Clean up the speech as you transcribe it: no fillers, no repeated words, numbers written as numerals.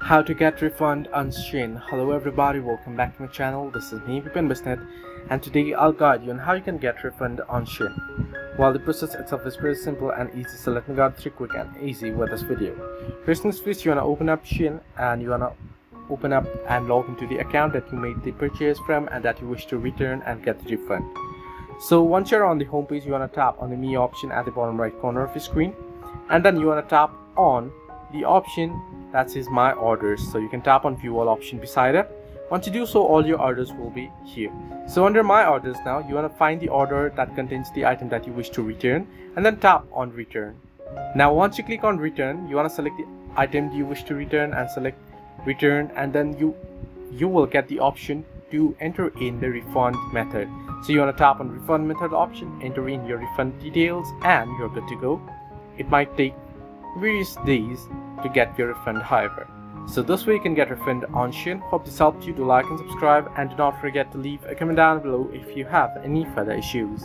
How to get refund on Shein. Hello everybody, welcome back to my channel. This is me, Vipin Bisnet, and today I'll guide you on how you can get refund on Shein. While the process itself is pretty simple and easy, so let me guide through quick and easy with this video. First things first, you wanna open up Shein and you wanna open up and log into the account that you made the purchase from and that you wish to return and get the refund. So once you're on the home page, you wanna tap on the Me option at the bottom right corner of your screen, and then you wanna tap on the option that says My Orders. So you can tap on View All option beside it. Once you do so, all your orders will be here. So under My Orders now, you want to find the order that contains the item that you wish to return and then tap on Return. Now once you click on Return, you want to select the item you wish to return and select Return, and then you will get the option to enter in the refund method. So you want to tap on Refund Method option, enter in your refund details, and you're good to go. It might take various days to get your refund, however. So this way you can get refund on Shein. Hope this helped you. Do like and subscribe, and do not forget to leave a comment down below if you have any further issues.